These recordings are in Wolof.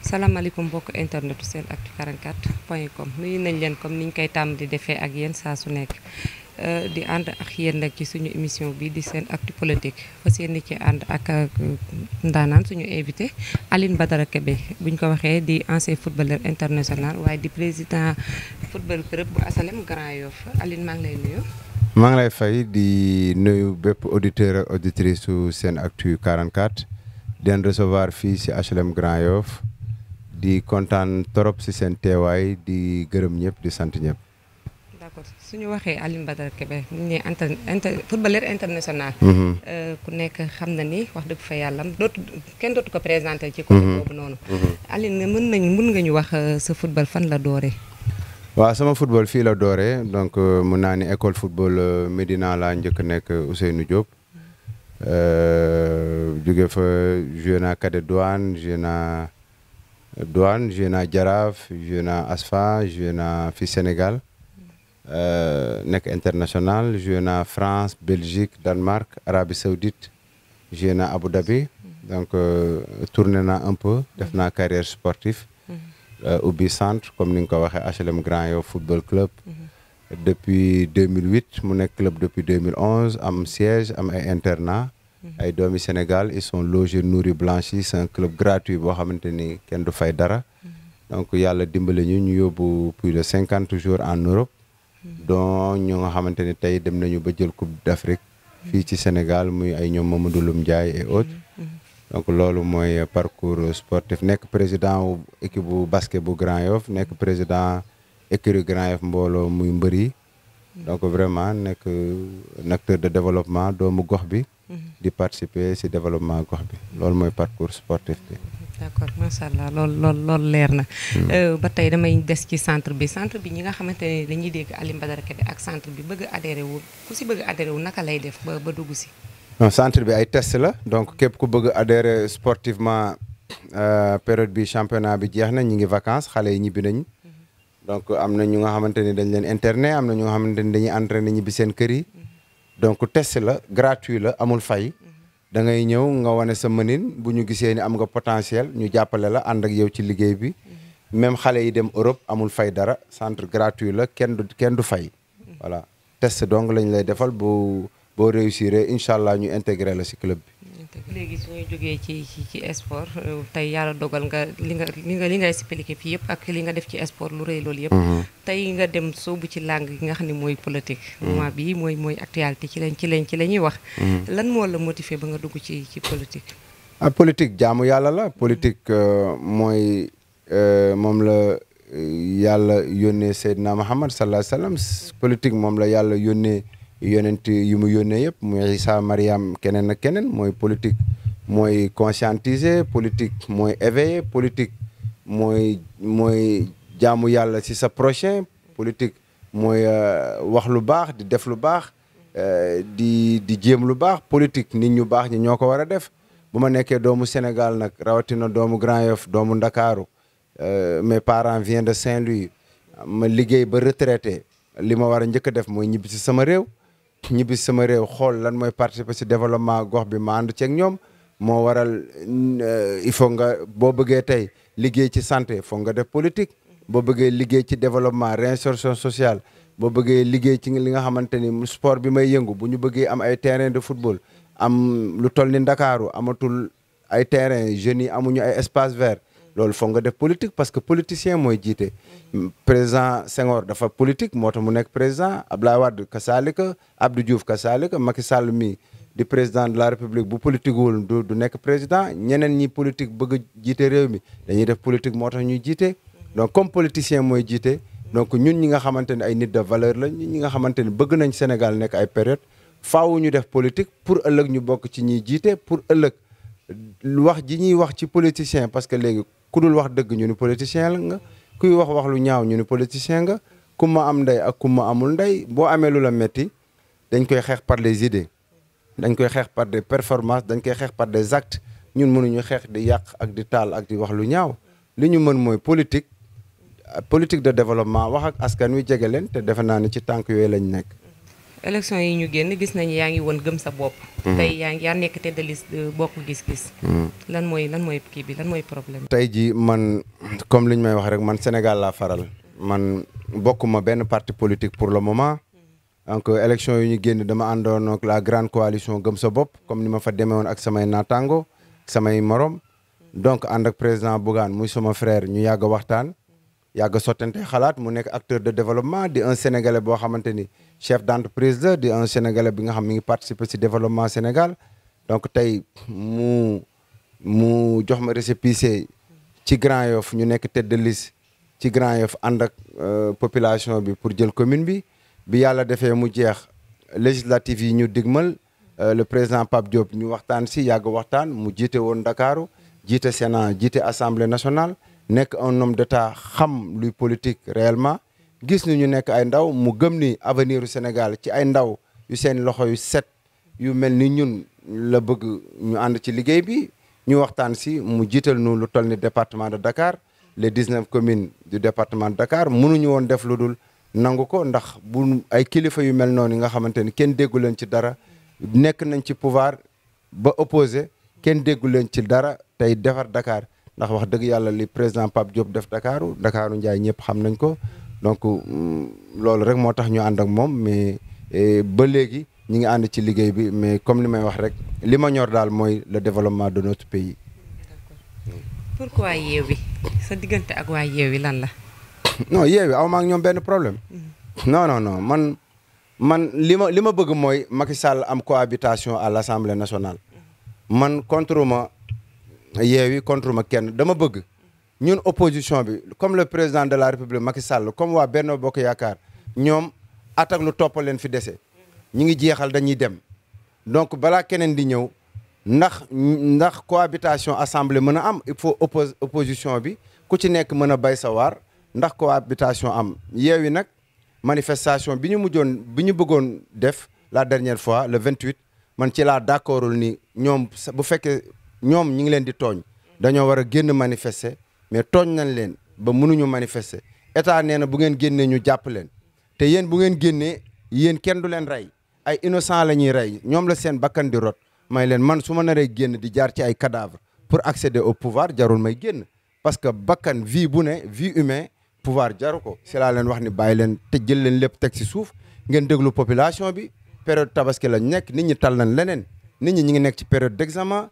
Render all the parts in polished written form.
salaamaaleykum mbokk internet SENactu 44.com nuyu nañ leen comme niñ koy tàmm di defee ak yéen saa su nekk di ànd ak yéen nag ci suñu émission bi di SENactu politique fas yéene ci ànd ak ndaanaan suñu invité Aline Badara Kébé buñ ko waxee di ancien footballeur international waaye di président football club bu Asalem Grand Yoff Aline maa ngi lay nuyu. maa ngi lay fay di nuyu bépp auditeur ak auditrice su SENactu 44 di leen recevoir fii si HLM Grand Yoff di kontaan trop si seen teewaay di gërëm ñëpp di sant ñëpp. d'accord suñu waxee Aline Badara Kébé ñu ne footballeur international. ku nekk xam na ni wax dëgg fa yàlla kenn dootu ko présenté ci côté boobu noonu. Aline mën nga ñu wax sa football fan la dooree. waaw sama football fii la dooree donc mun naa ni école football Médina laa njëkk nekk Ousseynou Diop. jóge fa joué naa cadet douane joué naa Jaraaf joué naa Asfa joué naa fi Sénégal nekk international joué naa France Belgique Danemark Arabie Saoudite joué naa Abu Dhabi donc tourné naa un peu def naa carrière sportive ubbi centre comme ni nga ko waxee HLM Grand Yoff football club depuis 2008 mu nekk club depuis 2011 am siège am ay internat ay doomi Sénégal ils sont logés nourris blanchis c'est un club gratuit boo xamante ni kenn du fay dara donc yàlla dimbale ñu yóbbu plus de 50 jours en Europe donc ñoo nga xamante ni tey dem nañu ba jël coupe d'Afrique fii ci Sénégal muy ay ñoom Mamadou Loum Ndiaye et autres donc loolu mooy parcours sportif nekk président wu équipe bu basket bu Grand Yoff nekk président écurie Grand Yoff mbooloo muy mbër yi donc vraiment nekk un acteur de développement doomu gox bi di participer ci développement gox bi loolu mooy parcours sportif bi. d'accord macha allah loolu leer na. ba tey damay des ci centre bi ñi nga xamante ne dañuy dégg Aline Badara Kébé ak centre bi bëgg adhéré wu ku ci bëgg adhéré wu naka lay def ba dugg ci. non centre bi ay test la donc képp ku bëgg adhéré sportivement période bi championnat bi jeex na ñi ngi vacances xale yi ñibbi nañ donc am na ñu nga xamante ni dañ leen internet am na ñu nga xamante ni dañuy entraîné ñibbi seen kër yi donc test la gratuit la amul fay da ngay ñëw nga wane sa mënin bu ñu gisee ni am nga potentiel ñu jàppale la ànd ak yow ci liggéey bi même xale yi dem Europe amul fay dara centre gratuit la kenn du fay voilà test donc lañ lay defal boo réussir incha allah ñu intégré la ci club bi. léegi su ñuy jógee ci sport tey yàlla dogal nga li nga expliqué fii yëpp ak li nga def ci sport lu rëy loolu yëpp. tey nga dem soobu ci langue gi nga xam ne mooy politique. moment bii mooy actualité ci la ñuy wax. lan moo la motivé ba nga dugg ci politique. politique jaamu yàlla la politique mooy moom la yàlla yónnee Seydina Muhammad sallallahu alayhi wa sallam politique moom la yàlla yónnee. yonent yu mu yónnee yëpp muy Isa Mariam keneen ak keneen mooy politique mooy conscientiser politique mooy éveiller politique mooy jaamu yàlla ci sa prochain politique mooy wax lu baax di def lu baax di jéem lu baax politique nit ñu baax ñi ñoo ko war a def bu ma nekkee doomu Sénégal nag rawatina doomu Grand Yoff doomu Ndakaaru mes parents viennent de Saint-Louis ma liggéey ba retraité li ma war a njëkk a def mooy ñibbi ci sama réew xool lan mooy participer ci développement gox bi ma ànd ceeg ñoom moo waral il faut nga boo bëggee tey liggéey ci santé foog nga def politique boo bëggee liggéey ci développement réinsertion sociale boo bëggee liggéey ci li nga xamante ni sport bi may yëngu bu ñu bëggee am ay terrain de football am lu toll ni Ndakaaru amatul ay terrain jeunes yi amuñu ay espace vert loolu foog nga def politique parce que politicien mooy jiite président Senghor dafa politique moo tax mu nekk président Abdoulaye Wade kasaalika Abdou Diouf kasaalika Macky Sall mi di président de la République bu politique wul du nekk président ñeneen ñi politique bëgg a jiite réew mi dañuy def politique moo tax ñuy jiite donc comme politicien mooy jiite donc ñun ñi nga xamante ne ay nit de valeur la ñun ñi nga xamante ne bëgg nañ Sénégal nekk ay période faaw ñu def politique pour ëllëg ñu bokk ci ñuy jiite pour ëllëg wax ji ñuy wax ci politicien parce que léegi ku dul wax dëgg ñu ni politicien la nga kuy wax lu ñaaw ñu ni politicien nga ku ma am ndey ak ku ma amul ndey boo amee lu la metti dañ koy xeex par les idées dañ koy xeex par des performances dañ koy xeex par des actes ñun mënuñu xeex di yàq ak di taal ak di wax lu ñaaw li ñu mën mooy politique de développement wax ak askan wi jege leen te defe naa ni ci tànk yooyu lañ nekk. élection yi ñu génn gis nañu yaa ngi woon gëm sa bopp. tey yaa nekk tête de liste bokk gis-gis. lan mooy kii bi lan mooy problème. tey ji man comme li ñu may wax rek man Sénégal laa faral man bokkuma benn parti politique pour le moment. donc élection yi ñu génn dama àndoon ak la grande coalition gëm sa bopp comme ni ma fa demee woon ak samay naataango samay morom. donc ànd ak président Bougane muy sama frère ñu yàgg waxtaan. yàgg sottante xalaat mu nekk acteur de développement di un sénégalais boo xamante ni chef d'entreprise la di un sénégalais bi nga xam mi ngi participer ci développement Sénégal donc tey mu jox ma récépissé ci Grand Yoff ñu nekk tête de liste ci Grand Yoff ànd ak population bi pour jël commune bi yàlla defee mu jeex législative yi ñu digmal le président Pape Diop ñu waxtaan ci yàgg waxtaan mu jiite woon Ndakaaru jiite Sénat jiite Assemblée nationale nekk un homme d'état xam luy politique réellement gis ni ñu nekk ay ndaw mu gëm ni avenir u Sénégal ci ay ndaw yu seen loxo yu set yu mel ni ñun la bëgg ñu ànd ci liggéey bi ñu waxtaan si mu jiital nu lu toll ni département de Dakar les 19 communes du département de Dakar mënuñu woon def lu dul nangu ko ndax bu ay kilifa yu mel noonu nga xamante ni kenn déggu leen ci dara nekk nañ ci pouvoir ba opposé kenn déggu leen ci dara tey defar Dakar ndax wax dëgg yàlla li président Pape Diop def Ndakaaru Njaay ñëpp xam nañ ko donc loolu rek moo tax ñu ànd ak moom mais ba léegi ñi ngi ànd ci liggéey bi mais comme li may wax rek li ma ñor daal mooy le développement de notre pays. pourquoi Yewwi sa diggante ak waa Yewwi lan la. non Yewwi aw ma ak ñoom benn problème. non man li ma bëgg mooy Macky Sall am cohabitation à l'Assemblée nationale. man contre ma Yewwi contre ma kenn dama bëgg ñun opposition bi comme le président de la République Macky Sall comme waa Benno Bokk Yaakaar ñoom attaque lu topp leen fi dese ñu ngi jeexal dañuy dem donc balaa keneen di ñëw ndax cohabitation assemblée mën a am il faut opposition bi ku ci nekk mën a bay sa waar ndax cohabitation am Yewwi nag manifestation bi ñu bëggoon def la dernière fois le 28 man ci laa d'accordul ni ñoom bu fekkee ñoom ñi ngi leen di tooñ dañoo war a génn manifester mais tooñ nañ leen ba mënuñu manifester état nee na bu ngeen génnee ñu jàpp leen te yéen bu ngeen génnee yéen kenn du leen rey ay innocent la ñuy rey ñoom la seen bakkan di rot may leen man su ma naree génn di jaar ci ay cadavre pour accéder au pouvoir jarul may génn parce que bakkan vie bu ne vie humain pouvoir jaru ko si laa leen wax ni bàyyi leen te jël leen lépp teg si suuf ngeen déglu population bi période tabaski lañ nekk nit ñi tal nañ leneen nit ñi ngi nekk ci période d'examen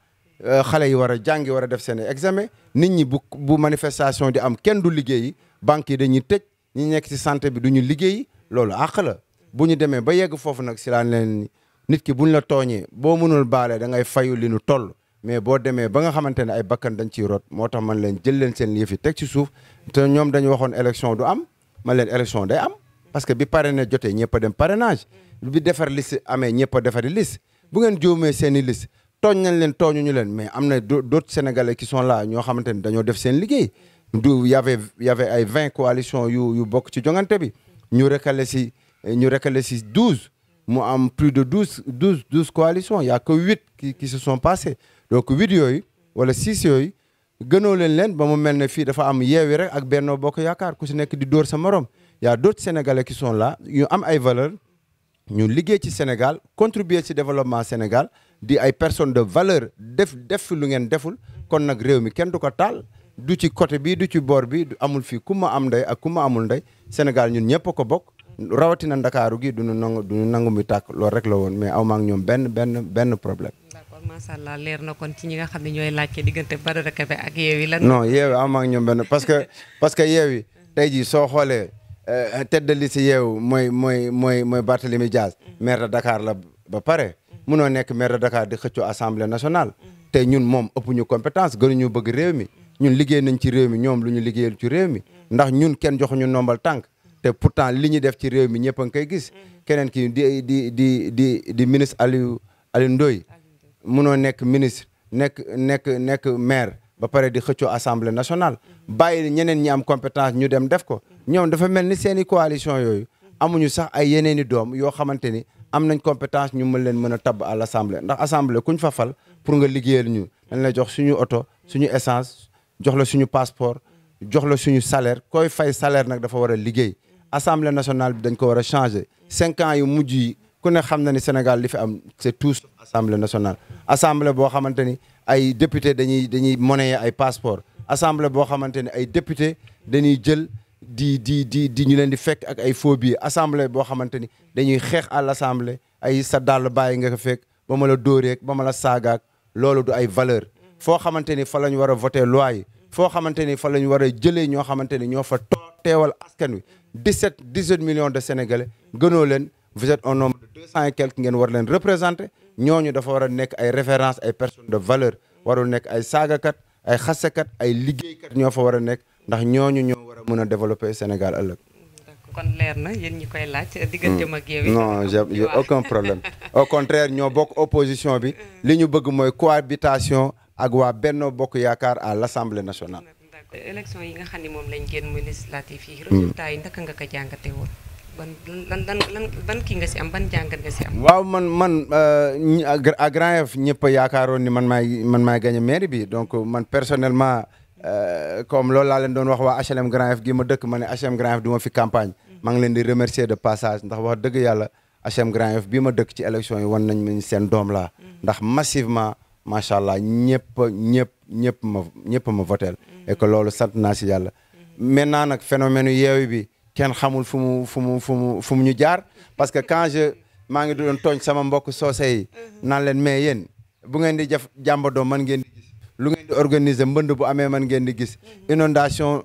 xale yi war a jàngi war a def seen examen nit ñi bu manifestation di am kenn du liggéeyi banques yi dañuy tëj ñi nekk ci santé bi du ñu liggéeyi loolu àq la bu ñu demee ba yegg foofu nag si laan leen nit ki buñ la tooñee boo mënul baale da ngay fayu li nu toll mais boo demee ba nga xamante ne ay bakkan dañ ciy rot moo tax man leen jël leen seen yëf yi teg ci suuf te ñoom dañu waxoon élection du am man leen élection day am parce que bi parrainage jotee ñëpp a dem parrainage bi defar liste amee ñëpp a defari liste bu ngeen jóomee seen i liste tooñ nañ leen tooñuñu leen mais am na d'autres sénégalais qui sont là ñoo xamante ne dañoo def seen liggéey y avait ay 20 coalitions yu bokk ci jongante bi ñu recalé si 12 mu am plus de 12 coalitions y a que 8 qui se sont passés donc 8 yooyu wala 6 yooyu gënoo leen ba mu mel ne fii dafa am Yewwi rek ak Benno Bokk Yaakaar ku si nekk di dóor sa morom y a d'autres sénégalais qui sont là yu am ay valeurs ñu liggéey ci Sénégal contribuer ci développement Sénégal di ay personnes de valeur def lu ngeen deful kon nag réew mi kenn du ko taal du ci côté bi du ci boor bi amul fii ku ma am ndey ak ku ma amul ndey Sénégal ñun ñëpp a ko bokk rawatina Ndakaaru gi duñu nangu muy tàkk loolu rek la woon mais aw ma ak ñoom benn problème. d'accord macha allah leer na kon ci ñi nga xam ne ñooy laajte diggante Badara Kebe ak Yewwi lan. non Yewwi aw ma ak ñoom benn parce que Yewwi tey jii soo xoolee tête de liste Yewwi mooy Barthélémy Dias maire de Dakar la ba pare. munoo nekk maire de Dakar di xëccoo assemblée nationale te ñun moom ëpp ñu compétence gënuñu bëgg réew mi ñun liggéey nañ ci réew mi ñoom lu ñu liggéeyal ci réew mi ndax ñun kenn joxuñu nombal tànk te pourtant li ñu def ci réew mi ñëpp a ngi koy gis keneen ki di ministre Aliou Ndoye munoo nekk ministre nekk maire ba pare di xëccoo assemblée nationale bàyyi ñeneen ñi am compétence ñu dem def ko ñoom dafa mel ni seeni coalition yooyu amuñu sax ay yeneeni doom yoo xamante ni am nañ compétence ñu mën a tabb à l'assemblée ndax assemblée kuñ fa fal pour nga liggéeyal ñu dañ la jox suñu oto suñu essence jox la suñu passeport jox la suñu salaire koy fay salaire nag dafa war a liggéey assemblée nationale bi dañ ko war a changer 5 ans yu mujj yi ku ne xam na ni Sénégal li fi am c'est tout assemblée nationale. assemblée boo xamante ni ay député dañuy monnayer ay passeport. assemblée boo xamante ni ay député dañuy jël di ñu leen di fekk ak ay faux billets. assemblée boo xamante ni dañuy xeex à l'assemblée ay sa dàll bàyyi nga ko fekk ba ma la dóoreek ba ma la saagaak loolu du ay valeur foo xamante ni fa la ñu war a voter loi yi foo xamante ni fa la ñu war a jëlee ñoo xamante ni ñoo fa teewal askan wi 18 millions de sénégalais gënoo leen vous êtes un nombre de 200 et quelques ngeen war leen représenter ñooñu dafa war a nekk ay références ay personnes de valeur warul nekk ay saagakat ay xasekat ay liggéeykat ñoo fa war a nekk ndax ñooñu ñoo war a mën a développer Sénégal ëllëg. kon leer na yéen ñi koy laaj digganteem ak yow. non j'ai aucun problème au contraire ñoo bokk opposition bi li ñu bëgg mooy cohabitation ak waa Benno Bokk Yaakaar à l'Assemblée nationale. élection yi nga xam ne moom lañ génn muy législatif yi. résultat yi naka nga ko jàngate woon. ban kii nga si am ban jàngat nga si am. waaw man à Grand Yoff ñëpp a yaakaaroon ni man maay gagné mairie bi donc man personnellement comme loolu laa leen doon wax waa HLM Grand Yoff gi ma dëkk ma ne HLM Grand Yoff du ma fi campagne. maa ngi leen di remercier de passage ndax wax dëgg yàlla HLM Grand Yoff bii ma dëkk ci élection yi wan nañ ma seen doom laa ndax massivement macha allah ñëpp ma votel et que loolu sant naa si yàlla. maintenant nag phénomène yeewi bi kenn xamul fu mu ñu jaar parce que quand maa ngi doon tooñ sama mbokk soose yi naan leen mais yéen bu ngeen di def jàmbadoo man ngeen di gis lu ngeen di organiser mbënd bu amee man ngeen di gis inondation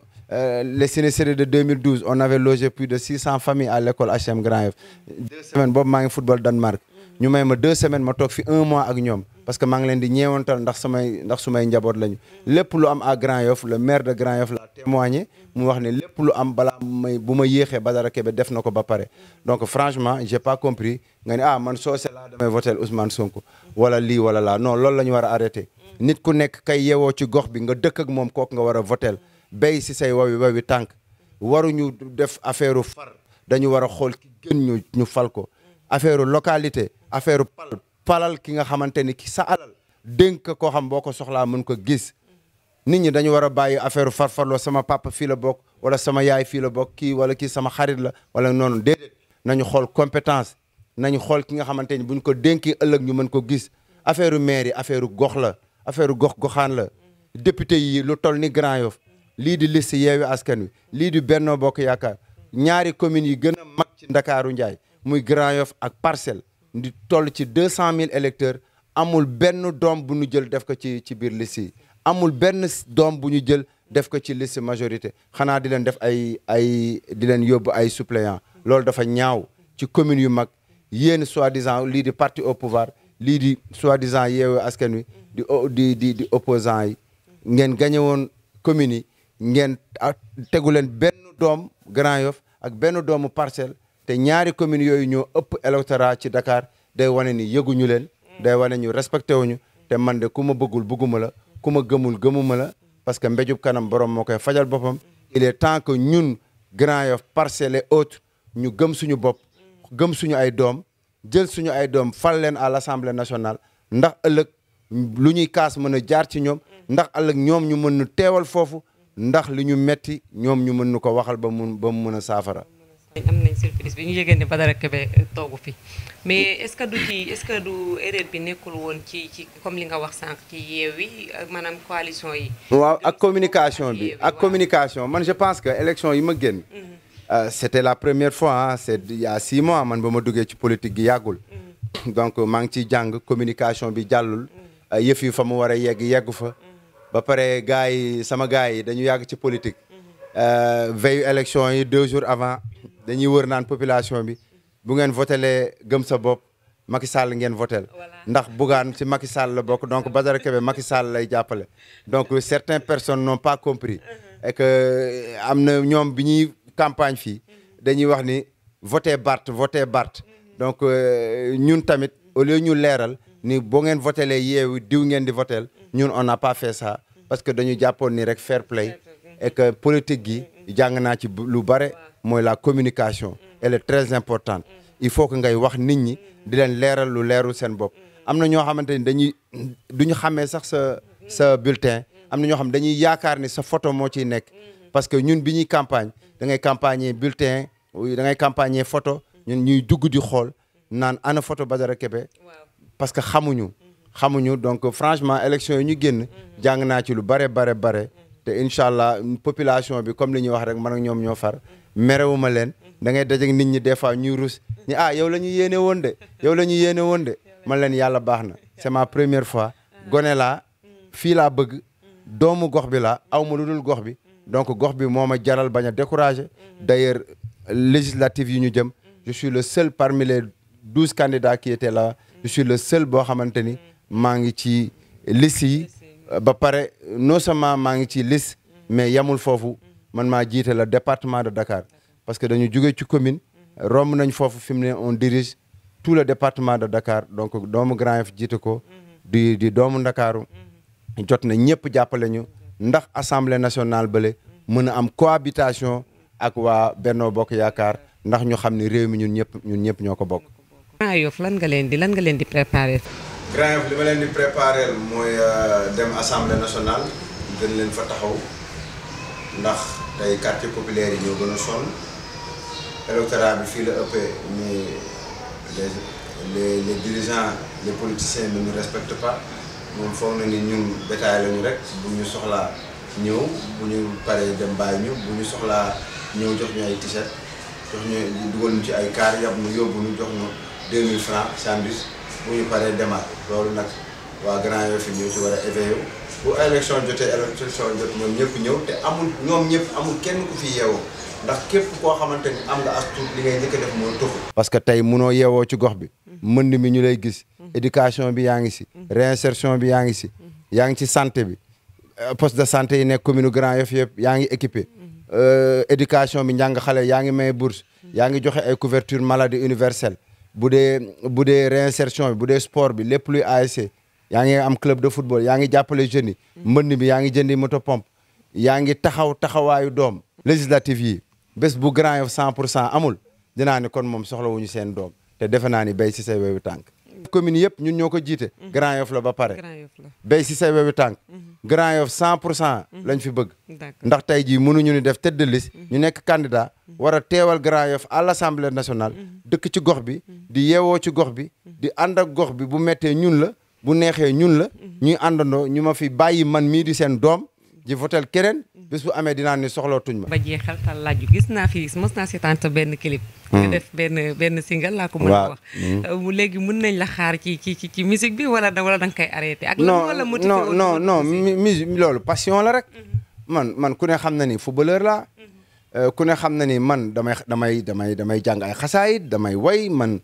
les sinistrés de 2012 on avait logé plus de 600 familles à l'école HLM Grand Yoff 2 semaines boobu maa ngi football Danemark ñu may ma 2 semaines ma toog fi 1 mois ak ñoom parce que maa ngi leen di ñeewantal ndax sumay njaboot lañu lépp lu am à Grand Yoff le maire de Grand Yoff l'a témoigné mu wax ne lépp lu am balaa bu ma yéexee Badara Kebe def na ko ba pare donc franchement j'ai pas compris nga ne man soose laa damay voter Ousmane Sonko wala lii wala laa non loolu la ñu war a arrêter nit ku nekk kay yewoo ci gox bi nga dëkk ak moom kooku nga war a voter béy si say wawi tànk waruñu def affaire far dañu war a xool ki gën ñu fal ko affaire localité affaire palal ki nga xamante ni ki sa alal dénk koo xam boo ko soxlaa mën ko gis nit ñi dañu war a bàyyi affaire farfarloo sama papa fii la bokk wala sama yaay fii la bokk kii wala kii sama xarit la wala noonu déedéet nañu xool compétence nañu xool ki nga xamante ni buñ ko dénkee ëllëg ñu mën ko gis affaire maire yi affaire gox la affaire goxaan la député yi lu toll ni Grand Yoff lii di liste Yewwi Askan Wi lii di Benno Bokk Yaakaar ñaari communes yi gën a mag ci Ndakaaru Njaay muy Grand Yoff ak Parcelles di toll ci 200 000 électeurs amul benn doom bu ñu jël def ko ci biir liste yi amul benn doom bu ñu jël def ko ci liste majorité xanaa di leen def di leen yóbbu ay suppléants loolu dafa ñaaw ci communes yu mag yéen soi-disant lii di parti au pouvoir lii di soi-disant Yewwi Askan Wi di opposants yi ngeen gagné woon communes yi ngeen tegu leen benn doom Grand Yoff ak benn doomu Parcelles te ñaari communes yooyu ñoo ëpp électorat ci Dakar day wane ni yëguñu leen day wane ñu respecté wuñu te man de ku ma bëggul bëgguma la ku ma gëmul gëmuma la parce que mbéjub kanam borom moo koy fajal boppam il est temps que ñun Grand Yoff Parcelles et autres ñu gëm suñu bopp gëm suñu ay doom jël suñu ay doom fal leen à l'Assemblée nationale ndax ëllëg lu ñuy kaas mën a jaar ci ñoom ndax ëllëg ñoom ñu mën nu teewal foofu ndax li ñu metti ñoom ñu mën nu ko waxal ba mu mën a saafara. am nañ surprise bi ñu yëgee ne Badara Kebe toogu fi mais est-ce que du erreur bi nekkul woon ci comme li nga wax sànq ci Yewwi maanaam coalition yi. waaw ak communication bi ak communication man je pense que élection yi ma génn. c'était la première fois c'est il y a 6 mois man ba ma duggee ci politique gi yàggul. donc maa ngi ciy jàng communication bi jàllul. yëf yi fa mu war a yeggu fa. ba pare sama gars yi dañu yàgg ci politique. veille élection yi 2 jours avant dañuy wër naan population bi bu ngeen votelee gëm sa bopp Macky Sall ngeen votel ndax Bougane ci Macky Sall la bokk donc Badara Kebe Macky Sall lay jàppale donc certaines personnes n'ont pas compris et que am na ñoom bi ñuy campagne fii dañuy wax ni voté Barth donc ñun tamit au lieu ñu leeral ni boo ngeen votelee Yewwi diw ngeen di votel ñun on n'a pas fait ça parce que dañu jàppoon ni rek fair play et que politique gi jàng naa ci lu bare mooy la communication elle est très importante il faut que ngay wax nit ñi di leen leeral lu leerul seen bopp am na ñoo xamante ni duñu xamee sax sa bulletin am na ñoo xam dañuy yaakaar ni sa photo moo ciy nekk parce que ñun bi ñuy campagne da ngay campagner bulletin da ngay campagner photo ñun ñuy dugg di xool naan ana photo Badara Kebe parce que xamuñu donc franchement élection yi ñu génn jàng naa ci lu bare te incha allah population bi comme li ñuy wax rek man ak ñoom ñoo far merewuma leen da ngay dajeeg nit ñi des fois ñuy rus ñi yow la ñu yéene woon de yow la ñu yéene woon de man leen yàlla baax na c'est ma première fois gone laa fii laa bëgg doomu gox bi laa aw ma lu dul gox bi donc gox bi moo ma jaral bañ a décourager d'ailleurs législative yi ñu jëm je suis le seul parmi les 12 candidats qui étaient là je suis le seul boo xamante ni maa ngi ci liste yi ba pare non seulement maa ngi ci liste mais yamul foofu man maa jiite le département de Dakar parce que dañu jóge ci commune romb nañ foofu fi mu ne on dirige tout le département de Dakar donc doomu Grand Yoff jiite ko di doomu Ndakaaru jot na ñëpp jàppale ñu ndax assemblée nationale bële mën a am cohabitation ak waa Benno Bokk Yaakaar ndax ñu xam ne réew mi ñun ñëpp ñoo ko bokk. Grand Yoff lan nga leen di préparer. Grand Yoff li ma leen di préparer mooy dem assemblée nationale gën leen fa taxaw ndax tey quartier populaire yi ñoo gën a sonn électorat bi fii la ëppee mais les dirigeants les politiciens ne nous respectent pas moom foog na ni ñun bétail lañu rek bu ñu soxlaa ñëw bu ñu paree dem bàyyi ñu bu ñu soxlaa ñëw jox ñu ay t-shirt jox ñu dugal ñu ci ay car yab ñu yóbbu ñu jox ñu 2000 francs sandwich bu ñu paree demaat loolu nag waa Grand Yoff fi ñëw ci war a éveillé bu élection jotee élection jot ñoom ñëpp ñëw te ñoom ñëpp amul kenn ku fi yeewoo ndax képp koo xamante ni am nga as tuut li ngay njëkk a def mooy tuxu. parce que tey munoo yeewoo ci gox bi mënd mi ñu lay gis éducation bi yaa ngi si réinsertion bi yaa ngi si yaa ngi ci santé bi poste de santé yi nekk commune Grand Yoff yëpp yaa ngi équipé éducation bi njàng xale yaa ngi may bourse yaa ngi joxe ay couverture maladie universelle bu dee réinsertion bi bu dee sport bi lépp luy ASC yaa ngi am club de football yaa ngi jàppale jeunes yi mbënd bi yaa ngi jëndi moto pompe yaa ngi taxawaayu doom législative yi bés bu Grand Yoff 100% amul dinaa ne kon moom soxlawuñu seen doom te defe naa ni béy si say wewu tànk commune yëpp ñun ñoo ko jiite Grand Yoff la ba pare béy si say wewu tànk Grand Yoff 100% lañ fi bëgg ndax tey jii mënuñu ni def tête de liste ñu nekk candidat war a teewal Grand Yoff à l'Assemblée nationale dëkk ci gox bi di yeewoo ci gox bi di ànd ak gox bi bu méttee ñun la bu neexee ñun la ñuy àndandoo ñu ma fi bàyyi man mii di seen doom ji votel keneen bés bu amee dinaa ni soxlootuñ ma. ba jeexal tal laaju gis naa fi mos naa seetaan sa benn clip. nga def benn single laa ko mën a wax. léegi mën nañ la xaar ci musique bi wala da nga koy arrêté. ak lan non musique loolu passion la rek. man ku ne xam na ni footballeur laa. ku ne xam na ni man damay jàng ay xasaayit damay way man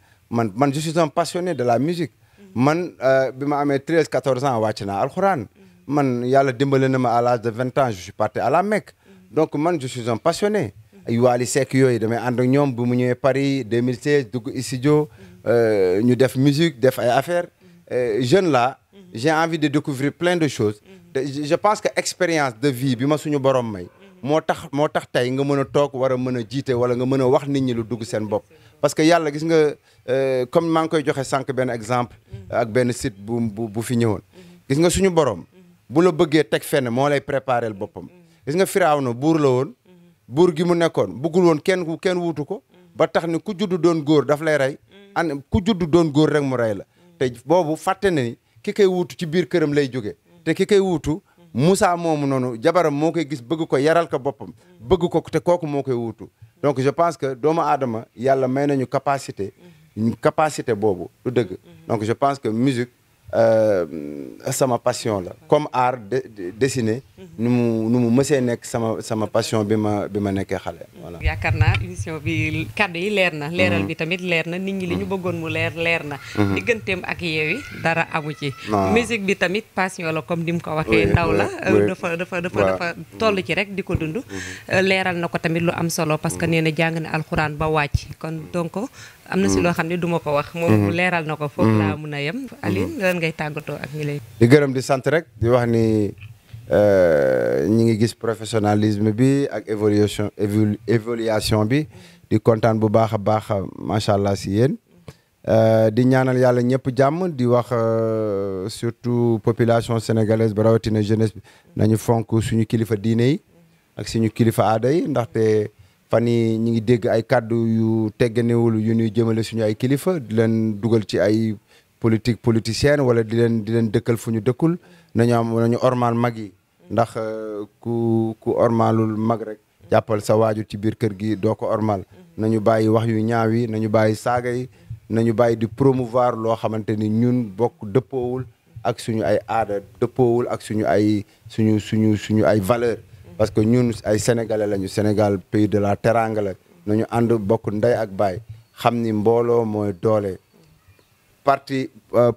je suis un passionné de la musique. man bi ma amee 13 14 ans wàcc naa alxuraan. man yàlla dimbale na ma à l'âge de 20 ans je suis parti à la Mecque donc man je suis un passionné ay Wally Seck yooyu damay ànd ak ñoom bu mu ñëwee Paris 2016 dugg studio ñu def musique def ay affaires jeune là j'ai envie de découvrir plein de choses je pense que expérience de vie bi ma suñu borom may moo tax tey nga mën a toog war a mën a jiite wala nga mën a wax nit ñi lu dugg seen bopp parce que yàlla gis nga comme maa ngi koy joxe sànq benn exemple ak benn site bu fi ñëwoon gis nga suñu borom bu la bëggee teg fenn moo lay préparel boppam gis nga Firawna buur la woon buur gi mu nekkoon bëggul woon kenn wuutu ko ba tax ni ku judd doon góor daf lay rey ku judd doon góor rek mu rey la te boobu fàtte na ni ki koy wuutu ci biir këram lay jóge te ki koy wuutu Moussa moomu noonu jabaram moo koy gis bëgg ko yaral ko boppam bëgg ko te kooku moo koy wuutu donc je pense que doomu aadama yàlla may nañu capacité boobu du dëgg donc je pense que musique sama passion la comme art dessiné nu mu mësee nekk sama passion bi ma nekkee xale voilà. yaakaar naa émission bi kàddu yi leer na leeral bi tamit leer na nit ñi li ñu bëggoon mu leer na digganteem ak Yewwi dara amu ci musique bi tamit passion la comme ni mu ko waxee ndaw la dafa toll ci rek di ko dund leeral na ko tamit lu am solo parce que nee na jàng na alxuraan ba wàcc kon donc am na si loo xam ne du ma ko wax moom leeral na ko foofu laa mun a yem Aline lan ngay tàggatoo ak ñi lay di gërëm di sant rek di wax ni ñi ngi gis professionnalisme bi ak évaluation bi di kontaan bu baax a baax macha allah si yéen di ñaanal yàlla ñëpp jàmm di wax surtout population sénégalaise ba rawatina jeunesse bi nañu fonk suñu kilifa diine yi ak suñu kilifa aada yi ndaxte fan yi ñi ngi dégg ay kàddu yu tegganewul yu ñuy jëmale suñu ay kilifa di leen dugal ci ay politicienne wala di leen dëkkal fu ñu dëkkul nañu ormal mag yi ndax ku ormalul mag rek jàppal sa waajur ci biir kër gi doo ko ormal nañu bàyyi wax yu ñaaw yi nañu bàyyi saaga yi nañu bàyyi di promouvoir loo xamante ni ñun bokk dëppoowul ak suñu ay aada dëppoowul ak suñu ay valeur parce que ñun ay sénégalais lañu Sénégal pays de la teranga la nañu ànd bokk ndey ak baay xam ni mbooloo mooy doole parti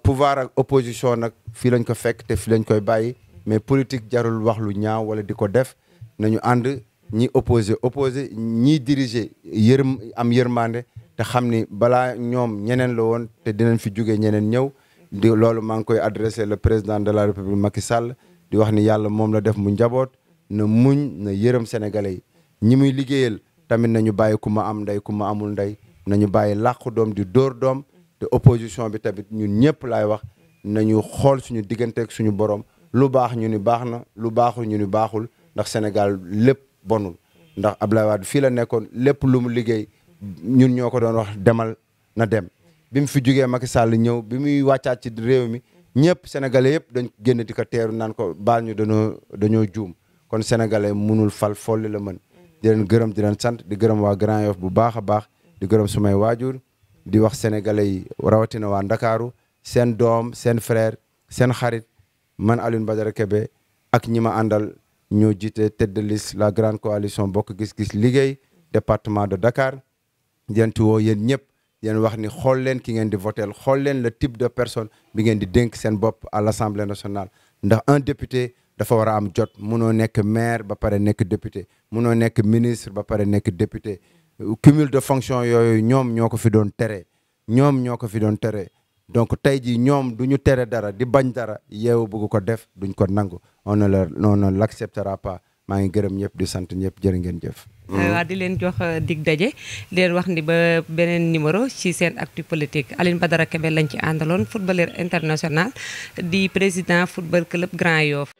pouvoir ak opposition nag fii lañ ko fekk te fii lañ koy bàyyi mais politique jarul wax lu ñaaw wala di ko def nañu ànd ñi opposé ñii diriger am yërmande te xam ni balaa ñoom ñeneen la woon te dinañ fi jóge ñeneen ñëw di loolu maa ngi koy adressé le président de la république Macky Sall di wax ni yàlla moom la def mu njaboot na muñ na yërëm sénégalais yi ñi muy liggéeyal tamit nañu bàyyi ku ma am ndey ku ma amul ndey nañu bàyyi làqu doom di dóor doom te opposition bi tamit ñun ñëpp laay wax nañu xool suñu digganteeg suñu borom lu baax ñu ni baax na lu baaxul ñu ni baaxul ndax Sénégal lépp bonul ndax Abdoulaye Wade fii la nekkoon lépp lu mu liggéey ñun ñoo ko doon wax demal na dem bi mu fi jugee Macky Sall ñëw bi muy wàccaat ci réew mi ñëpp sénégalais yëpp dañ génn di ko teeru naan ko baal ñu dañoo juum kon sénégalais munul fal folli la mën di leen gërëm di leen sant di gërëm waa Grand Yoff bu baax a baax di gërëm sumay waajur di wax sénégalais yi rawatina waa Ndakaaru seen doom seen frère seen xarit man Alioune Badara Kébé ak ñi ma àndal ñoo jiite tête de liste la grande coalition bokk gis-gis liggéey département de Dakar di leen ci woo yéen ñëpp di leen wax ni xool leen ki ngeen di votel xool leen le type de personne bi ngeen di dénk seen bopp à l'Assemblée nationale ndax un député dafa war a am jot munoo nekk maire ba pare nekk député munoo nekk ministre ba pare nekk député cumul de fonction yooyu ñoom ñoo ko fi doon tere donc tey jii ñoom du ñu tere dara di bañ dara yeewu bëgg ko def duñ ko nangu on ne l'acceptera pas maa ngi gërëm ñëpp di sant ñëpp jërë ngeen jëf. waaw di leen jox dig daje di leen wax ni ba beneen numéro ci seen actu politique Alioune Badara Kébé lañ ci àndaloon footballeur international di président football club Grand Yoff.